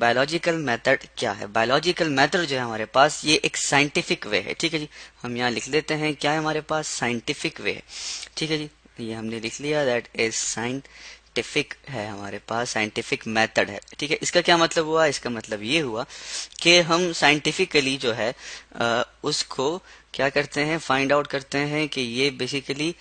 Biological method क्या है? Biological method जो है हमारे पास ये एक साइंटिफिक वे है। ठीक है जी, हम यहाँ लिख लेते हैं क्या है हमारे पास, साइंटिफिक वे है। ठीक है जी, ये हमने लिख लिया, दैट इज साइंटिफिक है हमारे पास, साइंटिफिक मेथड है। ठीक है, इसका क्या मतलब हुआ? इसका मतलब ये हुआ कि हम साइंटिफिकली जो है उसको क्या करते हैं, फाइंड आउट करते हैं कि ये बेसिकली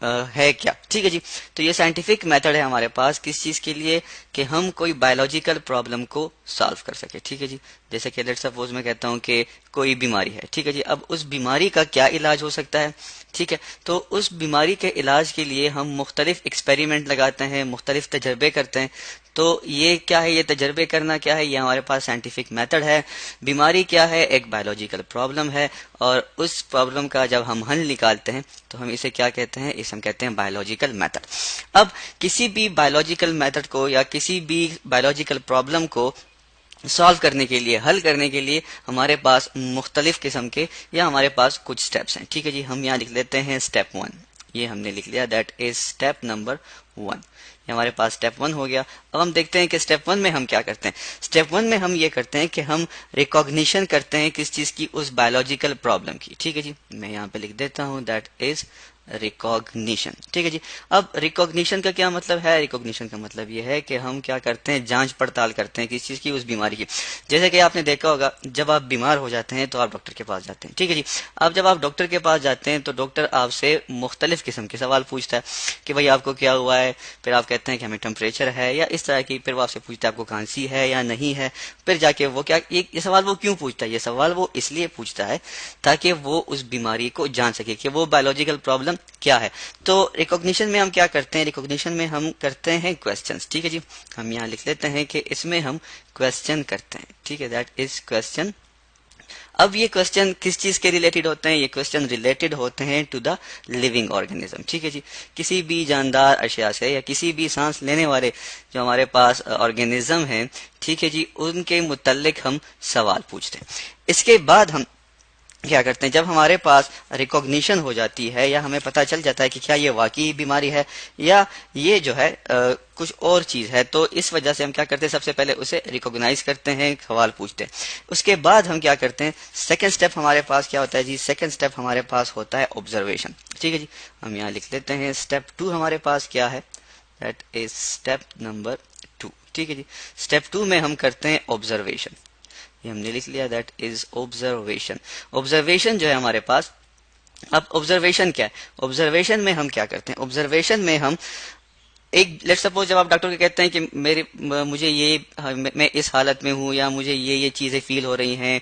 है क्या। ठीक है जी, तो ये साइंटिफिक मेथड है हमारे पास किस चीज के लिए, कि हम कोई बायोलॉजिकल प्रॉब्लम को सॉल्व कर सके। ठीक है जी, जैसे कि लेट्स सपोज मैं कहता हूँ कि कोई बीमारी है। ठीक है जी, अब उस बीमारी का क्या इलाज हो सकता है। ठीक है, तो उस बीमारी के इलाज के लिए हम मुख्तलिफ एक्सपेरिमेंट लगाते हैं, मुख्तलिफ तजर्बे करते हैं। तो ये क्या है, ये तजर्बे करना क्या है, ये हमारे पास साइंटिफिक मेथड है। बीमारी क्या है, एक बायोलॉजिकल प्रॉब्लम है, और उस प्रॉब्लम का जब हम हल निकालते हैं तो हम इसे क्या कहते हैं, इसे हम कहते हैं बायोलॉजिकल मेथड। अब किसी भी बायोलॉजिकल मेथड को या किसी भी बायोलॉजिकल प्रॉब्लम को सॉल्व करने के लिए, हल करने के लिए हमारे पास मुख्तलिफ किस्म के या हमारे पास कुछ स्टेप्स हैं। ठीक है जी, हम यहाँ लिख लेते हैं स्टेप 1, ये हमने लिख लिया, दैट इज स्टेप नंबर 1। ये हमारे पास स्टेप 1 हो गया। अब हम देखते हैं कि स्टेप 1 में हम क्या करते हैं। स्टेप 1 में हम ये करते हैं कि हम रिकॉग्निशन करते हैं किस चीज की, उस बायोलॉजिकल प्रॉब्लम की। ठीक है जी, मैं यहाँ पे लिख देता हूँ दैट इज रिकॉग्निशन। ठीक है जी, अब रिकॉग्निशन का क्या मतलब है? रिकॉग्निशन का मतलब ये है कि हम क्या करते हैं, जांच पड़ताल करते हैं किस चीज की, उस बीमारी की। जैसे कि आपने देखा होगा, जब आप बीमार हो जाते हैं तो आप डॉक्टर के पास जाते हैं। ठीक है जी, अब जब आप डॉक्टर के पास जाते हैं तो डॉक्टर आपसे मुख्तलिफ किस्म के सवाल पूछता है कि भाई आपको क्या हुआ है, फिर आप कहते हैं कि हमें टेम्परेचर है या इस तरह की, फिर वो आपसे पूछता है आपको खांसी है या नहीं है। फिर जाके वो क्या, ये सवाल वो क्यों पूछता है? ये सवाल वो इसलिए पूछता है ताकि वो उस बीमारी को जान सके कि वो बायोलॉजिकल प्रॉब्लम क्या है। तो रिकॉग्निशन में हम क्या करते हैं, रिकॉग्निशन में हम करते हैं क्वेश्चंस। ठीक है जी, हम यहाँ लिख लेते हैं कि इसमें हम क्वेश्चन करते हैं। ठीक है, दैट इज क्वेश्चन। अब ये क्वेश्चन किस चीज के रिलेटेड होते हैं? ये क्वेश्चन रिलेटेड होते हैं टू द लिविंग ऑर्गेनिज्म। ठीक है जी, किसी भी जानदार अशिया से या किसी भी सांस लेने वाले जो हमारे पास ऑर्गेनिज्म हैं, ठीक है जी, उनके मुतल्लिक हम सवाल पूछते हैं। इसके बाद हम क्या करते हैं, जब हमारे पास रिकॉग्निशन हो जाती है या हमें पता चल जाता है कि क्या ये वाकई बीमारी है या ये जो है कुछ और चीज है, तो इस वजह से हम क्या करते हैं, सबसे पहले उसे रिकॉग्नाइज करते हैं, सवाल पूछते हैं। उसके बाद हम क्या करते हैं, सेकंड स्टेप हमारे पास क्या होता है जी, सेकंड स्टेप हमारे पास होता है ऑब्जर्वेशन। ठीक है जी, हम यहाँ लिख लेते हैं स्टेप 2 हमारे पास क्या है, दैट इज स्टेप नंबर 2। ठीक है जी, स्टेप 2 में हम करते हैं ऑब्जर्वेशन, ये हमने लिख लिया, दैट इज ऑब्जर्वेशन। ऑब्जर्वेशन जो है हमारे पास, अब ऑब्जर्वेशन क्या है, ऑब्जर्वेशन में हम क्या करते हैं, ऑब्जर्वेशन में हम एक, लेट्स सपोज जब आप डॉक्टर को कहते हैं कि मुझे ये, मैं इस हालत में हूँ या मुझे ये चीजें फील हो रही हैं,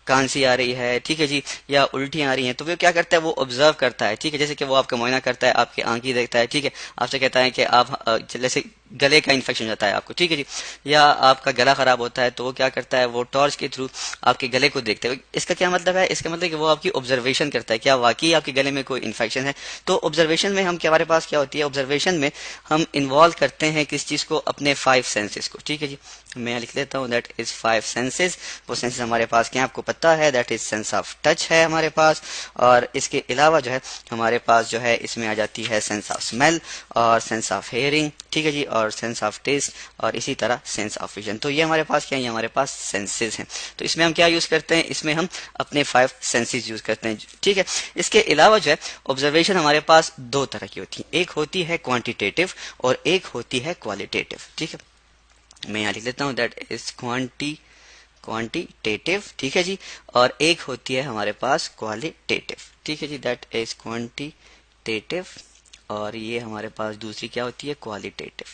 खांसी आ रही है, ठीक है जी, या उल्टियां आ रही हैं, तो वो क्या करता है, वो ऑब्जर्व करता है। ठीक है, जैसे कि वो आपका मुआयना करता है, आपकी आंखें देखता है। ठीक है, आपसे कहता है कि आप जैसे गले का इन्फेक्शन जाता है आपको, ठीक है जी, या आपका गला खराब होता है, तो वो क्या करता है, वो टॉर्च के थ्रू आपके गले को देखते हैं। इसका क्या मतलब है, इसका मतलब कि वो आपकी ऑब्जर्वेशन करता है, क्या वाकई आपके गले में कोई इन्फेक्शन है। तो ऑब्जर्वेशन में हम क्या, हमारे पास क्या होती है, ऑब्जर्वेशन में हम इन्वॉल्व करते हैं किस चीज को, अपने 5 सेंसेस को। ठीक है जी, मैं लिख लेता हूँ दैट इज 5 सेंसेस। वो सेंसेस हमारे पास क्या, आपको पता है, that is sense of touch है हमारे पास, और इसके अलावा जो है हमारे पास जो है इसमें आ जाती है सेंस ऑफ स्मेल और सेंस ऑफ हेयरिंग। ठीक है जी, और सेंस ऑफ टेस्ट, और इसी तरह सेंस ऑफ विजन। तो ये हमारे पास क्या है, ये हमारे पास सेंसेस हैं। तो इसमें हम क्या यूज करते हैं, इसमें हम अपने 5 सेंसेस यूज करते हैं। ठीक है, इसके अलावा जो है ऑब्जर्वेशन हमारे पास 2 तरह की होती है, एक होती है क्वांटिटेटिव और एक होती है क्वालिटेटिव। ठीक है, मैं यहाँ लिख लेता हूँ दैट इज क्वांटिटेटिव। ठीक है जी, और एक होती है हमारे पास क्वालिटेटिव। ठीक है जी, दैट इज क्वांटिटेटिव, और ये हमारे पास दूसरी क्या होती है, क्वालिटेटिव।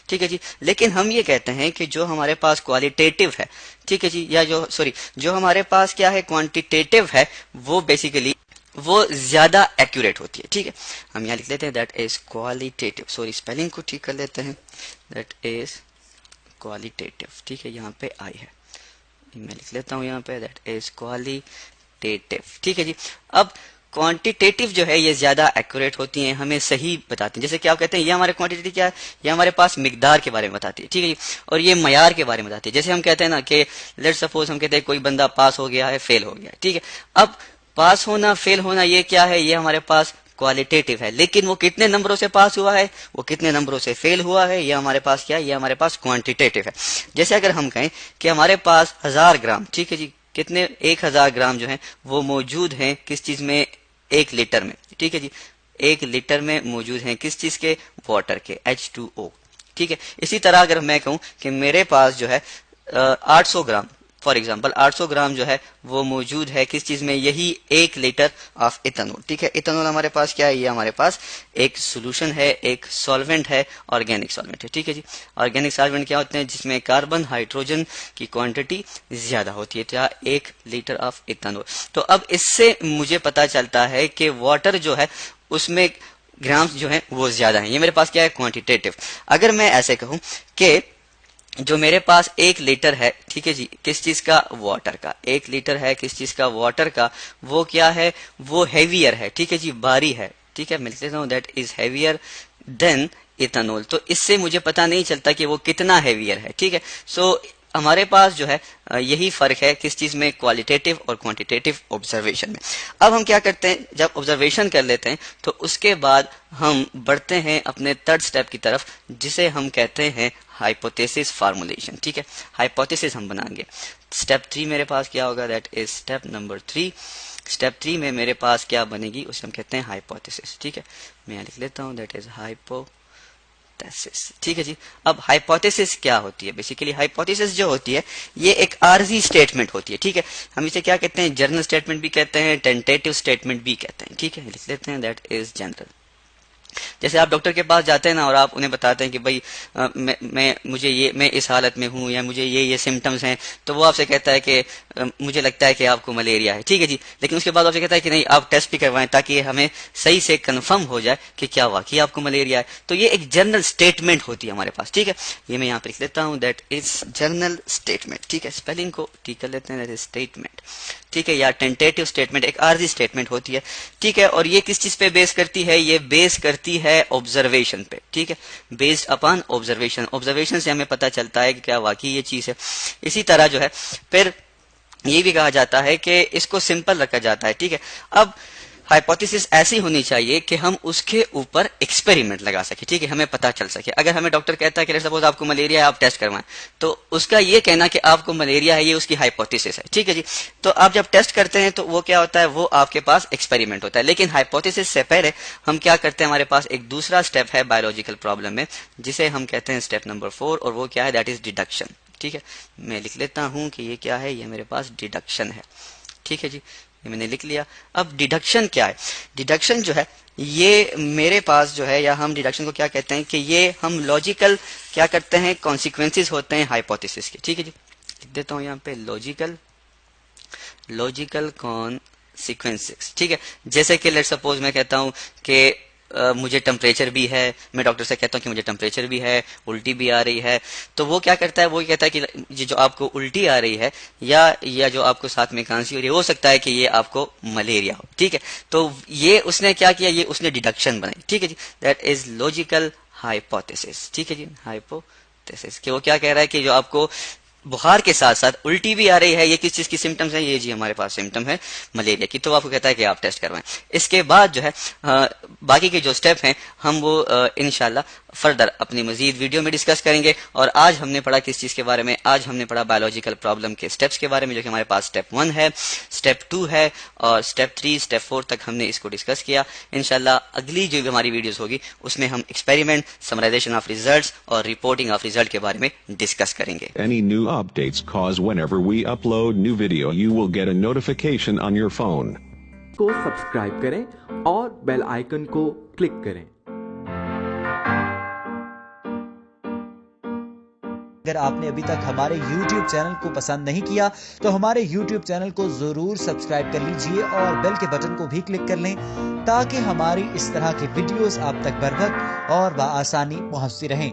ठीक है जी, लेकिन हम ये कहते हैं कि जो हमारे पास क्वालिटेटिव है, ठीक है जी, या जो हमारे पास क्या है, क्वांटिटेटिव है, वो बेसिकली वो ज्यादा एक्यूरेट होती है। ठीक है, हम यहाँ लिख लेते हैं दैट इज क्वालिटेटिव, स्पेलिंग को ठीक कर लेते हैं, दैट इज क्वालिटेटिव। ठीक है, यहाँ पे आई है, मैं लिख लेता हूँ यहाँ पे, दैट इज क्वालिटेटिव। ठीक है जी, अब क्वांटिटेटिव जो है ये ज्यादा एक्यूरेट होती हैं, हमें सही बताती हैं। जैसे कि आप कहते हैं ये हमारे क्वांटिटी क्या है, ये हमारे पास मिकदार के बारे में बताती है। ठीक है जी, और ये मयार के बारे में बताती है। जैसे हम कहते हैं ना कि लेट्स सपोज हम कहते हैं कोई बंदा पास हो गया है, फेल हो गया है। ठीक है, अब पास होना फेल होना ये क्या है, ये हमारे पास क्वालिटेटिव है, लेकिन वो कितने नंबरों से पास हुआ है, वो कितने नंबरों से फेल हुआ है, ये हमारे पास क्या है, ये हमारे पास क्वांटिटेटिव है। जैसे अगर हम कहें कि हमारे पास 1000 ग्राम, ठीक है जी, कितने 1000 ग्राम जो है वो मौजूद हैं किस चीज में, 1 लीटर में, ठीक है जी, 1 लीटर में मौजूद हैं किस चीज के, वाटर के, H2O, ठीक है। इसी तरह अगर मैं कहूं कि मेरे पास जो है 800 ग्राम, फॉर एग्जाम्पल 800 ग्राम जो है वो मौजूद है किस चीज में, यही 1 लीटर ऑफ इथेनॉल, ठीक है। इथेनॉल हमारे पास क्या है, ये हमारे पास एक सोल्यूशन है, एक सॉल्वेंट है, ऑर्गेनिक सॉल्वेंट है, ठीक है जी। ऑर्गेनिक सॉल्वेंट क्या होते हैं, जिसमें कार्बन हाइड्रोजन की क्वांटिटी ज्यादा होती है, क्या, 1 लीटर ऑफ इथेनॉल। तो अब इससे मुझे पता चलता है कि वाटर जो है उसमें ग्राम्स जो है वो ज्यादा है, ये मेरे पास क्या है, क्वांटिटेटिव। अगर मैं ऐसे कहूं कि जो मेरे पास 1 लीटर है, ठीक है जी, किस चीज का, वाटर का, 1 लीटर है किस चीज का, वाटर का, वो क्या है, वो हैवियर है, ठीक है जी, भारी है, ठीक है। मैं लिख लेता हूं that is heavier than ethanol. तो इससे मुझे पता नहीं चलता कि वो कितना हैवियर है, ठीक है। सो हमारे पास जो है यही फर्क है किस चीज में, क्वालिटेटिव और क्वांटिटेटिव ऑब्जर्वेशन में। अब हम क्या करते हैं, जब ऑब्जर्वेशन कर लेते हैं तो उसके बाद हम बढ़ते हैं अपने थर्ड स्टेप की तरफ, जिसे हम कहते हैं हाइपोथेसिस फार्मूलेशन, ठीक है। हाइपोथेसिस हम बनाएंगे। स्टेप 3 मेरे पास क्या होगा, that is step number 3। Step 3 में मेरे पास क्या बनेगी, उसे हम कहते हैं हाइपोथेसिस, ठीक है। मैं यहाँ लिख लेता हूँ, दैट इज हाइपोथेसिस, ठीक है जी। अब हाइपोथेसिस क्या होती है, बेसिकली हाइपोथेसिस जो होती है ये एक आर्जी स्टेटमेंट होती है, ठीक है। हम इसे क्या कहते हैं, जनरल स्टेटमेंट भी कहते हैं, टेंटेटिव स्टेटमेंट भी कहते हैं, ठीक है। लिख लेते हैं दैट इज जनरल। जैसे आप डॉक्टर के पास जाते हैं ना और आप उन्हें बताते हैं कि भाई मैं इस हालत में हूं या मुझे ये सिम्टम्स हैं, तो वो आपसे कहता है कि मुझे लगता है कि आपको मलेरिया है, ठीक है जी। लेकिन उसके बाद आपसे कहता है कि नहीं, आप टेस्ट भी करवाएं ताकि हमें सही से कंफर्म हो जाए कि क्या वाकई आपको मलेरिया है। तो ये एक जनरल स्टेटमेंट होती है हमारे पास, ठीक है। ये मैं यहाँ पे लिख लेता हूँ, दैट इज जनरल स्टेटमेंट, ठीक है। स्पेलिंग को ठीक कर लेते हैं, दैट इज स्टेटमेंट, ठीक है, या टेंटेटिव स्टेटमेंट एक आर्जी स्टेटमेंट होती है, ठीक है। और ये किस चीज पे बेस करती है, ये बेस करती है ऑब्जर्वेशन पे, ठीक है, बेस्ड अपॉन ऑब्जर्वेशन। ऑब्जर्वेशन से हमें पता चलता है कि क्या वाकई ये चीज है। इसी तरह जो है फिर ये भी कहा जाता है कि इसको सिंपल रखा जाता है, ठीक है। अब हाइपोथेसिस ऐसी होनी चाहिए कि हम उसके ऊपर एक्सपेरिमेंट लगा सके, ठीक है, हमें पता चल सके। अगर हमें डॉक्टर कहता है कि सपोज आपको मलेरिया है, आप टेस्ट करवाएं, तो उसका ये कहना कि आपको मलेरिया है ये उसकी हाइपोथेसिस है, ठीक है जी। तो आप जब टेस्ट करते हैं तो वो क्या होता है, वो आपके पास एक्सपेरिमेंट होता है। लेकिन हाइपोथेसिस से पहले हम क्या करते हैं, हमारे पास एक दूसरा स्टेप है बायोलॉजिकल प्रॉब्लम में, जिसे हम कहते हैं स्टेप नंबर 4, और वो क्या है, दैट इज डिडक्शन, ठीक है। मैं लिख लेता हूं कि ये क्या है, ये मेरे पास डिडक्शन है, ठीक है जी, ये मैंने लिख लिया। अब डिडक्शन क्या है, डिडक्शन जो है ये मेरे पास जो है, या हम डिडक्शन को क्या कहते हैं कि ये हम लॉजिकल क्या करते हैं, कॉन्सिक्वेंसेस होते हैं हाइपोथेसिस के, ठीक है जी। लिख देता हूं यहाँ पे लॉजिकल कॉन्सिक्वेंसेस, ठीक है। जैसे कि लेट्स सपोज मैं कहता हूं कि मुझे टेम्परेचर भी है, मैं डॉक्टर से कहता हूं कि मुझे टेम्परेचर भी है, उल्टी भी आ रही है, तो वो क्या करता है, वो कहता है कि जो आपको उल्टी आ रही है या जो आपको साथ में खांसी हो रही है, हो सकता है कि ये आपको मलेरिया हो, ठीक है। तो ये उसने क्या किया, ये उसने डिडक्शन बनाई, ठीक है जी, दैट इज लॉजिकल हाइपोथेसिस, ठीक है जी, हाइपोथेसिस कि वो क्या कह रहा है कि जो आपको बुखार के साथ साथ उल्टी भी आ रही है, ये किस चीज की सिम्टम्स है, ये जी हमारे पास सिम्टम है मलेरिया की, तो आपको कहता है कि आप टेस्ट करवाएं। इसके बाद जो है बाकी के जो स्टेप हैं हम वो इंशाल्लाह फर्दर अपनी मजीद वीडियो में डिस्कस करेंगे। और आज हमने पढ़ा किस चीज के बारे में, आज हमने पढ़ा बायोलॉजिकल प्रॉब्लम के स्टेप्स के बारे में, जो कि हमारे पास स्टेप 1 है, स्टेप 2 है, और स्टेप 3 स्टेप 4 तक हमने इसको डिस्कस किया। इंशाल्लाह अगली जो हमारी वीडियोस होगी उसमें हम एक्सपेरिमेंट, समराइजेशन ऑफ रिजल्ट्स और रिपोर्टिंग ऑफ रिजल्ट के बारे में डिस्कस करेंगे। Any new updates, cause whenever we upload new video you will get a notification on your phone. को सब्सक्राइब करें और बेल आइकन को क्लिक करें। अगर आपने अभी तक हमारे YouTube चैनल को पसंद नहीं किया तो हमारे YouTube चैनल को जरूर सब्सक्राइब कर लीजिए और बेल के बटन को भी क्लिक कर लें, ताकि हमारी इस तरह की वीडियोस आप तक बर वक्त और बआसानी पहुंचती रहें।